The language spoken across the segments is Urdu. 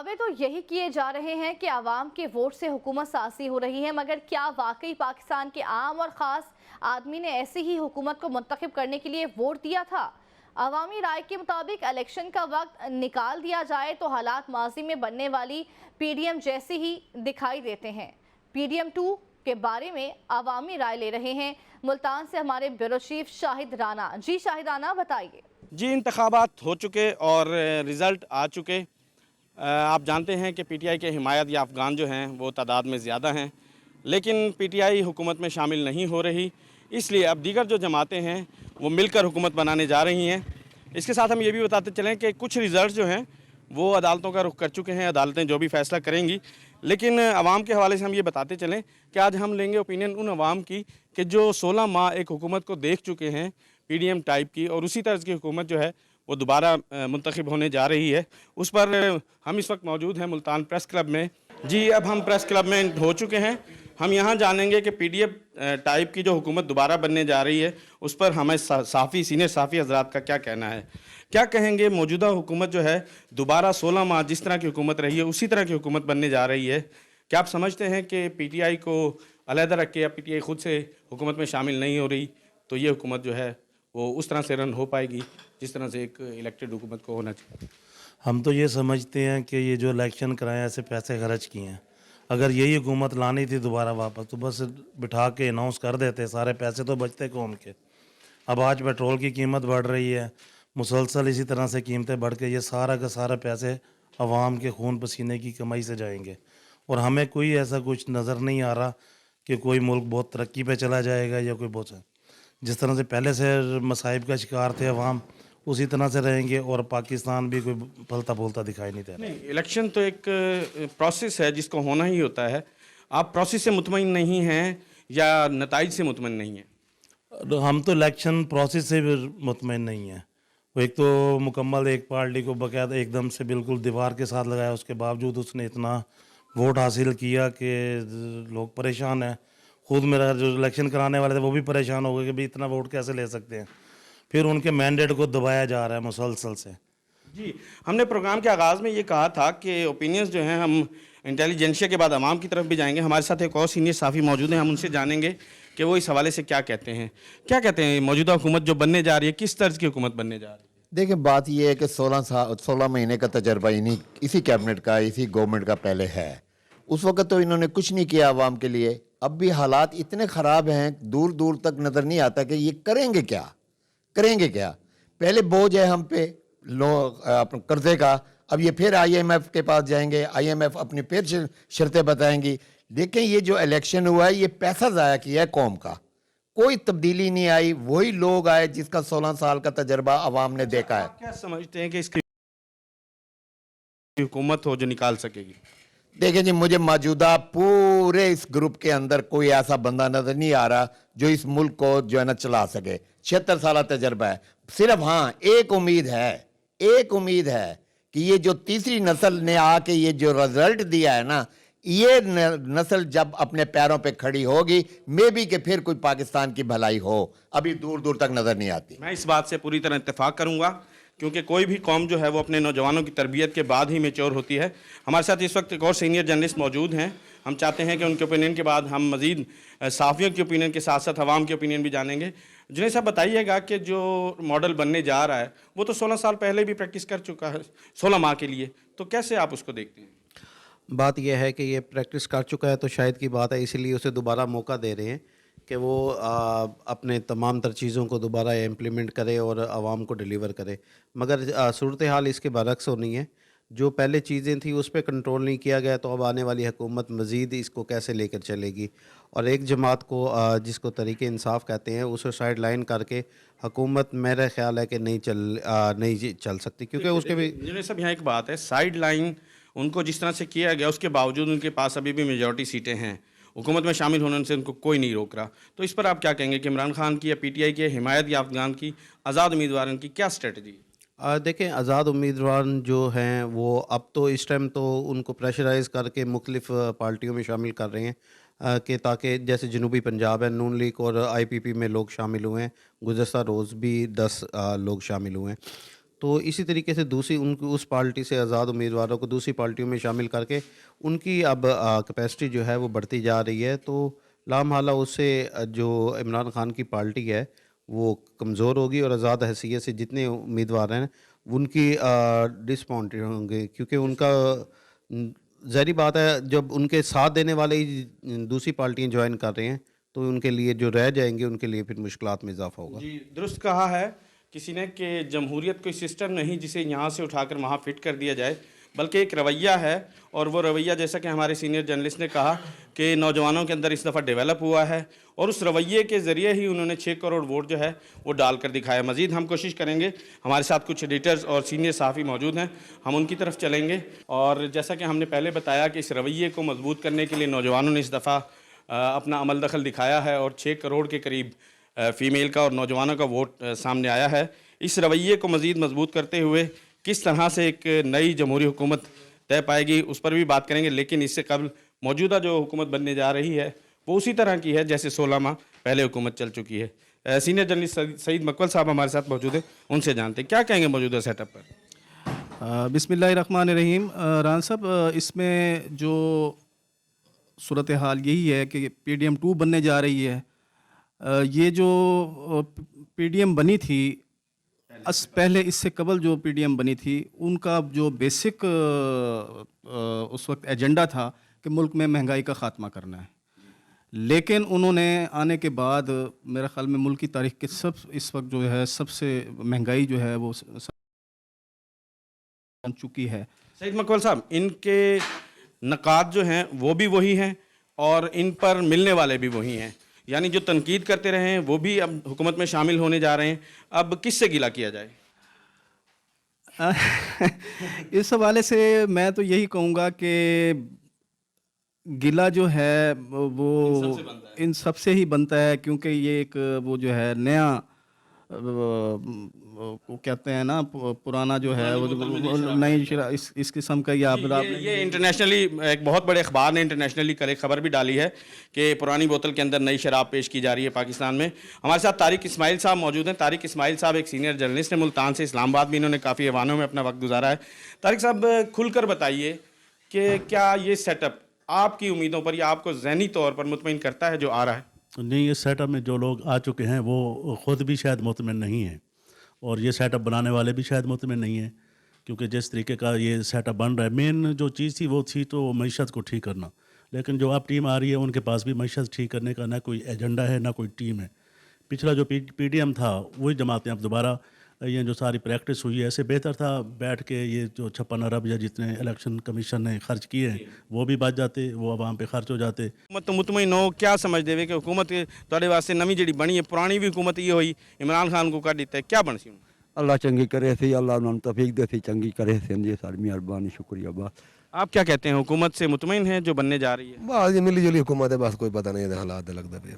دعوے تو یہی کیے جا رہے ہیں کہ عوام کے ووٹ سے حکومت سازی ہو رہی ہے، مگر کیا واقعی پاکستان کے عام اور خاص آدمی نے ایسی ہی حکومت کو منتخب کرنے کے لیے ووٹ دیا تھا؟ عوامی رائے کے مطابق الیکشن کا وقت نکال دیا جائے تو حالات ماضی میں بننے والی پی ڈی ایم جیسے ہی دکھائی دیتے ہیں۔ پی ڈی ایم 2 کے بارے میں عوامی رائے لے رہے ہیں ملتان سے ہمارے بیورو چیف شاہد رانا۔ جی شاہد رانا، بتائیے۔ جی، انتخابات ہو چکے اور رزلٹ آ چکے۔ آپ جانتے ہیں کہ پی ٹی آئی کے حمایت یا افغان جو ہیں وہ تعداد میں زیادہ ہیں، لیکن پی ٹی آئی حکومت میں شامل نہیں ہو رہی، اس لیے اب دیگر جو جماعتیں ہیں وہ مل کر حکومت بنانے جا رہی ہیں۔ اس کے ساتھ ہم یہ بھی بتاتے چلیں کہ کچھ رزلٹ جو ہیں وہ عدالتوں کا رخ کر چکے ہیں، عدالتیں جو بھی فیصلہ کریں گی، لیکن عوام کے حوالے سے ہم یہ بتاتے چلیں کہ آج ہم لیں گے اوپینین ان عوام کی کہ جو 16 ماہ ایک حکومت کو دیکھ چکے ہیں پی ڈی ایم ٹائپ کی، اور اسی طرز کی حکومت جو ہے وہ دوبارہ منتخب ہونے جا رہی ہے۔ اس پر ہم اس وقت موجود ہیں ملتان پریس کلب میں۔ جی، اب ہم پریس کلب میں ہو چکے ہیں۔ ہم یہاں جانیں گے کہ پی ڈی ایم ٹائپ کی جو حکومت دوبارہ بننے جا رہی ہے اس پر ہمیں سینئر صحافی حضرات کا کیا کہنا ہے، کیا کہیں گے؟ موجودہ حکومت جو ہے دوبارہ 16 ماہ جس طرح کی حکومت رہی ہے اسی طرح کی حکومت بننے جا رہی ہے۔ کیا آپ سمجھتے ہیں کہ پی ٹی آئی کو علیحدہ رکھ کے یا پی ٹی آئی خود سے حکومت میں شامل نہیں ہو رہی تو یہ حکومت جو ہے وہ اس طرح سے رن ہو پائے گی جس طرح سے ایک الیکٹڈ حکومت کو ہونا چاہیے؟ ہم تو یہ سمجھتے ہیں کہ یہ جو الیکشن کرائے ایسے پیسے خرچ کیے ہیں، اگر یہی حکومت لانی تھی دوبارہ واپس تو بس بٹھا کے اناؤنس کر دیتے، سارے پیسے تو بچتے قوم کے۔ اب آج پیٹرول کی قیمت بڑھ رہی ہے، مسلسل اسی طرح سے قیمتیں بڑھ کے یہ سارا کا سارا پیسے عوام کے خون پسینے کی کمائی سے جائیں گے، اور ہمیں کوئی ایسا کچھ نظر نہیں آ رہا کہ کوئی ملک بہت ترقی پہ چلا جائے گا یا کوئی بہت جس طرح سے پہلے سے مصائب کا شکار تھے عوام اسی طرح سے رہیں گے، اور پاکستان بھی کوئی پھلتا پھولتا دکھائی نہیں دے رہا۔ نہیں، الیکشن تو ایک پروسیس ہے جس کو ہونا ہی ہوتا ہے۔ آپ پروسیس سے مطمئن نہیں ہیں یا نتائج سے مطمئن نہیں ہیں؟ ہم تو الیکشن پروسیس سے بھی مطمئن نہیں ہیں۔ وہ ایک تو مکمل ایک پارٹی کو باقاعدہ ایک دم سے بالکل دیوار کے ساتھ لگایا، اس کے باوجود اس نے اتنا ووٹ حاصل کیا کہ لوگ پریشان ہیں۔ خود میرا جو الیکشن کرانے والے تھے وہ بھی پریشان ہو گئے کہ بھئی اتنا ووٹ کیسے لے سکتے ہیں۔ پھر ان کے مینڈیٹ کو دبایا جا رہا ہے مسلسل سے۔ جی، ہم نے پروگرام کے آغاز میں یہ کہا تھا کہ اوپینینز جو ہیں ہم انٹیلیجنشیا کے بعد عوام کی طرف بھی جائیں گے۔ ہمارے ساتھ ایک اور سینئر صحافی موجود ہیں، ہم ان سے جانیں گے کہ وہ اس حوالے سے کیا کہتے ہیں۔ کیا کہتے ہیں موجودہ حکومت جو بننے جا رہی ہے کس طرز کی حکومت بننے جا رہی ہے؟ دیکھیں، بات یہ ہے کہ 16 مہینے کا تجربہ اسی کیبنٹ کا، اسی گورنمنٹ کا پہلے ہے۔ اس وقت تو انہوں نے کچھ نہیں کیا عوام کے لیے۔ اب بھی حالات اتنے خراب ہیں، دور دور تک نظر نہیں آتا کہ یہ کریں گے کیا۔ پہلے بوجھ ہے ہم پہ قرضے کا، اب یہ پھر آئی ایم ایف کے پاس جائیں گے، آئی ایم ایف اپنی پھر شرطیں بتائیں گی۔ دیکھیں، یہ جو الیکشن ہوا ہے یہ پیسہ ضائع کیا ہے قوم کا، کوئی تبدیلی نہیں آئی، وہی لوگ آئے جس کا 16 سال کا تجربہ عوام نے دیکھا ہے۔ آپ کیا سمجھتے ہیں کہ اس کی حکومت ہو جو نکال سکے گی؟ دیکھیں جی، مجھے موجودہ پورے اس گروپ کے اندر کوئی ایسا بندہ نظر نہیں آ رہا جو اس ملک کو جو ہے نا چلا سکے۔ 76 سالہ تجربہ ہے۔ صرف ہاں ایک امید ہے کہ یہ جو تیسری نسل نے آ کے یہ جو رزلٹ دیا ہے نا، یہ نسل جب اپنے پیروں پہ کھڑی ہوگی مے بی کہ پھر کوئی پاکستان کی بھلائی ہو، ابھی دور دور تک نظر نہیں آتی۔ میں اس بات سے پوری طرح اتفاق کروں گا، کیونکہ کوئی بھی قوم جو ہے وہ اپنے نوجوانوں کی تربیت کے بعد ہی میچور ہوتی ہے۔ ہمارے ساتھ اس وقت ایک اور سینئر جرنلسٹ موجود ہیں، ہم چاہتے ہیں کہ ان کے اوپینین کے بعد ہم مزید صحافیوں کی اوپینین کے ساتھ ساتھ عوام کی اوپینین بھی جانیں گے۔ جنید صاحب، بتائیے گا کہ جو ماڈل بننے جا رہا ہے وہ تو 16 سال پہلے بھی پریکٹس کر چکا ہے 16 ماہ کے لیے، تو کیسے آپ اس کو دیکھتے ہیں؟ بات یہ ہے کہ یہ پریکٹس کر چکا ہے تو شاید کی بات ہے، اسی لیے اسے دوبارہ موقع دے رہے ہیں کہ وہ اپنے تمام تر چیزوں کو دوبارہ امپلیمنٹ کرے اور عوام کو ڈیلیور کرے، مگر صورتحال اس کے برعکس ہونی ہے۔ جو پہلے چیزیں تھیں اس پہ کنٹرول نہیں کیا گیا تو اب آنے والی حکومت مزید اس کو کیسے لے کر چلے گی، اور ایک جماعت کو جس کو تحریک انصاف کہتے ہیں اسے سائڈ لائن کر کے حکومت میرا خیال ہے کہ نہیں چل سکتی، کیونکہ اس کے بھی جنید صاحب یہاں ایک بات ہے، سائیڈ لائن ان کو جس طرح سے کیا گیا اس کے باوجود ان کے پاس ابھی بھی میجورٹی سیٹیں ہیں، حکومت میں شامل ہونے سے ان کو کوئی نہیں روک رہا، تو اس پر آپ کیا کہیں گے کہ عمران خان کی یا پی ٹی آئی کی حمایت یا افغان کی آزاد امیدواروں کی کیا اسٹریٹجی ہے؟ دیکھیں، آزاد امیدوار جو ہیں وہ اب تو اس ٹائم تو ان کو پریشرائز کر کے مختلف پارٹیوں میں شامل کر رہے ہیں کہ تاکہ جیسے جنوبی پنجاب ہے، نون لیگ اور آئی پی پی میں لوگ شامل ہوئے ہیں، گزشتہ روز بھی 10 لوگ شامل ہوئے ہیں، تو اسی طریقے سے دوسری ان کو اس پارٹی سے آزاد امیدواروں کو دوسری پارٹیوں میں شامل کر کے ان کی اب کیپیسٹی جو ہے وہ بڑھتی جا رہی ہے، تو لامحالہ اس سے جو عمران خان کی پارٹی ہے وہ کمزور ہوگی، اور آزاد حیثیت سے جتنے امیدوار ہیں ان کی ڈسپوائنٹڈ ہوں گے، کیونکہ ان کا ظاہری بات ہے جب ان کے ساتھ دینے والے ہی دوسری پارٹیاں جوائن کر رہے ہیں تو ان کے لیے جو رہ جائیں گے ان کے لیے پھر مشکلات میں اضافہ ہوگا۔ جی درست کہا ہے کسی نے کہ جمہوریت کوئی سسٹم نہیں جسے یہاں سے اٹھا کر وہاں فٹ کر دیا جائے، بلکہ ایک رویہ ہے، اور وہ رویہ جیسا کہ ہمارے سینئر جرنلسٹ نے کہا کہ نوجوانوں کے اندر اس دفعہ ڈیولپ ہوا ہے، اور اس رویے کے ذریعے ہی انہوں نے 6 کروڑ ووٹ جو ہے وہ ڈال کر دکھایا۔ مزید ہم کوشش کریں گے، ہمارے ساتھ کچھ ایڈیٹرز اور سینئر صحافی موجود ہیں، ہم ان کی طرف چلیں گے، اور جیسا کہ ہم نے پہلے بتایا کہ اس رویے کو مضبوط کرنے کے لیے نوجوانوں نے اس دفعہ اپنا عمل دخل دکھایا ہے، اور 6 کروڑ کے قریب فیمیل کا اور نوجوانوں کا ووٹ سامنے آیا ہے۔ اس رویے کو مزید مضبوط کرتے ہوئے کس طرح سے ایک نئی جمہوری حکومت طے پائے گی اس پر بھی بات کریں گے، لیکن اس سے قبل موجودہ جو حکومت بننے جا رہی ہے وہ اسی طرح کی ہے جیسے 16 ماہ پہلے حکومت چل چکی ہے۔ سینئر جرنلسٹ سعید مقبل صاحب ہمارے ساتھ موجود ہیں، ان سے جانتے ہیں کیا کہیں گے موجودہ سیٹ اپ پر۔ بسم اللہ الرحمن الرحیم۔ ران صاحب، اس میں جو صورتحال یہی ہے کہ پی ڈی ایم 2 بننے جا رہی ہے۔ یہ جو پی ڈی ایم بنی تھی پہلے، اس سے قبل جو پی ڈی ایم بنی تھی، ان کا جو بیسک اس وقت ایجنڈا تھا کہ ملک میں مہنگائی کا خاتمہ کرنا ہے، لیکن انہوں نے آنے کے بعد میرے خیال میں ملک کی تاریخ کے اس وقت جو ہے سب سے مہنگائی جو ہے وہ بن چکی ہے۔ سعید مقبل صاحب، ان کے نکات جو ہیں وہ بھی وہی ہیں اور ان پر ملنے والے بھی وہی ہیں، یعنی جو تنقید کرتے رہے ہیں وہ بھی اب حکومت میں شامل ہونے جا رہے ہیں، اب کس سے گلہ کیا جائے؟ اس حوالے سے میں تو یہی کہوں گا کہ گلہ جو ہے وہ ان سب سے ہی بنتا ہے، کیونکہ یہ ایک وہ جو ہے نیا وہ کہتے ہیں نا پرانا جو ہے وہ نئی اس قسم کا یہ انٹرنیشنلی ایک بہت بڑے اخبار نے انٹرنیشنلی کل ایک خبر بھی ڈالی ہے کہ پرانی بوتل کے اندر نئی شراب پیش کی جا رہی ہے پاکستان میں۔ ہمارے ساتھ طارق اسماعیل صاحب موجود ہیں۔ طارق اسماعیل صاحب ایک سینئر جرنلسٹ ہیں، ملتان سے، اسلام آباد بھی انہوں نے کافی ایوانوں میں اپنا وقت گزارا ہے۔ طارق صاحب، کھل کر بتائیے کہ کیا یہ سیٹ اپ آپ کی امیدوں پر یا آپ کو ذہنی طور پر مطمئن کرتا ہے جو آ رہا ہے؟ نہیں، یہ سیٹ اپ میں جو لوگ آ چکے ہیں وہ خود بھی شاید مطمئن نہیں ہیں، اور یہ سیٹ اپ بنانے والے بھی شاید مطمئن نہیں ہیں، کیونکہ جس طریقے کا یہ سیٹ اپ بن رہا ہے، مین جو چیز تھی وہ تھی تو معیشت کو ٹھیک کرنا، لیکن جو اب ٹیم آ رہی ہے ان کے پاس بھی معیشت ٹھیک کرنے کا نہ کوئی ایجنڈا ہے نہ کوئی ٹیم ہے۔ پچھلا جو پی ڈی ایم تھا وہی جماعتیں اب دوبارہ یہ جو ساری پریکٹس ہوئی ہے، ایسے بہتر تھا بیٹھ کے یہ جو 56 ارب یا جتنے الیکشن کمیشن نے خرچ کیے ہیں وہ بھی بچ جاتے، وہ عوام پہ خرچ ہو جاتے۔ حکومت تو مطمئن ہو، کیا سمجھ دے کہ حکومت تھوڑے واسطے نویں جڑی بنی ہے، پرانی بھی حکومت یہ ہوئی عمران خان کو کر دیتا ہے، کیا بن سی؟ اللہ چنگی کرے سی، اللہ انہوں توفیق دے سی، چنگی کرے سی، جی ساری مہربانی، شکریہ۔ بس آپ کیا کہتے ہیں، حکومت سے مطمئن ہیں جو بننے جا رہی ہے؟ بس یہ ملی جلی حکومت ہے، بس کوئی پتہ نہیں ہے حالات لگتا پہ۔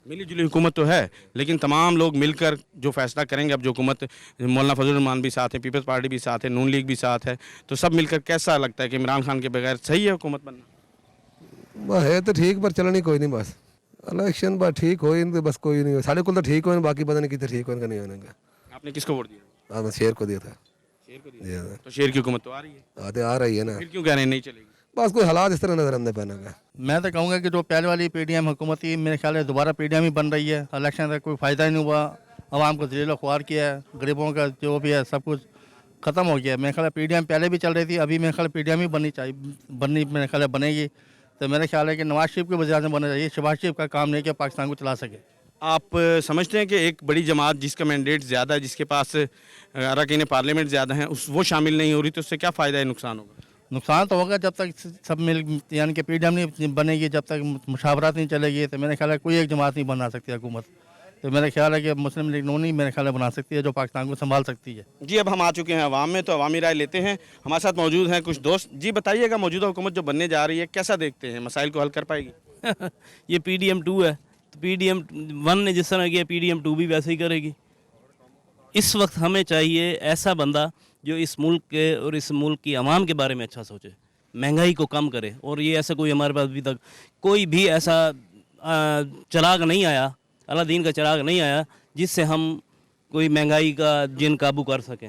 ملی جلی حکومت تو ہے، لیکن تمام لوگ مل کر جو فیصلہ کریں گے، اب جو حکومت مولانا فضل الرحمان بھی ساتھ ہیں، پیپلز پارٹی بھی ساتھ ہے، نون لیگ بھی ساتھ ہے، تو سب مل کر کیسا لگتا ہے کہ عمران خان کے بغیر صحیح ہے حکومت بننا؟ بس ہے تو ٹھیک، پر چلنی کوئی نہیں، بس الیکشن بس ٹھیک ہوئی تو بس کوئی نہیں، سارے کو تو ٹھیک ہوئے، باقی پتہ نہیں کتنے ٹھیک ہونے کا نہیں ہونے کا۔ آپ نے کس کو ووٹ دیا؟ میں شیر کو دیا تھا۔ شیر کو دیا؟ تو شیر کی حکومت تو آ رہی ہے، آ رہی ہے نا، پھر کیوں کہہ رہے ہیں نہیں چلے گی؟ بس کوئی حالات اس طرح نظر آنے پہنا کا۔ میں تو کہوں گا کہ جو پہلے والی پی ڈی ایم حکومت تھی، میرے خیال ہے دوبارہ پی ڈی ایم ہی بن رہی ہے۔ الیکشن کا کوئی فائدہ ہی نہیں ہوا، عوام کو ذلیل و خوار کیا ہے، غریبوں کا جو بھی ہے سب کچھ ختم ہو گیا ہے۔ میرے خیال ہے پی ڈی ایم پہلے بھی چل رہی تھی، ابھی میرے خیال ہے پی ڈی ایم ہی بننی میرے خیال ہے بنے گی۔ تو میرے خیال ہے کہ نواز شریف کے وزیر اعظم بننا چاہیے، شہباز شریف کا کام نہیں کہ پاکستان کو چلا سکے۔ آپ سمجھتے ہیں کہ ایک بڑی جماعت جس کا مینڈیٹ زیادہ ہے، جس کے پاس اراکین پارلیمنٹ زیادہ ہیں، وہ شامل نہیں ہو رہی، تو اس سے کیا فائدہ ہے، نقصان ہوگا؟ نقصان تو ہوگا جب تک سب مل، یعنی کہ پی ڈی ایم نہیں بنے گی، جب تک مشاورت نہیں چلے گی، تو میرے خیال ہے کوئی ایک جماعت نہیں بنا سکتی حکومت۔ تو میرے خیال ہے کہ مسلم لیگ نون ہی میرے خیال ہے بنا سکتی ہے، جو پاکستان کو سنبھال سکتی ہے۔ جی، اب ہم آ چکے ہیں عوام میں، تو عوامی رائے لیتے ہیں۔ ہمارے ساتھ موجود ہیں کچھ دوست۔ جی بتائیے گا، موجودہ حکومت جو بننے جا رہی ہے کیسا دیکھتے ہیں، مسائل کو حل کر پائے گی؟ یہ پی ڈی ایم 2 ہے، تو پی ڈی ایم 1 نے جس طرح کیا پی ڈی ایم 2 بھی ویسے ہی کرے گی۔ اس وقت ہمیں چاہیے ایسا بندہ جو اس ملک کے اور اس ملک کی عوام کے بارے میں اچھا سوچے، مہنگائی کو کم کرے، اور یہ ایسا کوئی ہمارے پاس ابھی تک کوئی بھی ایسا چراغ نہیں آیا، اللہ دین کا چراغ نہیں آیا جس سے ہم کوئی مہنگائی کا جن قابو کر سکیں۔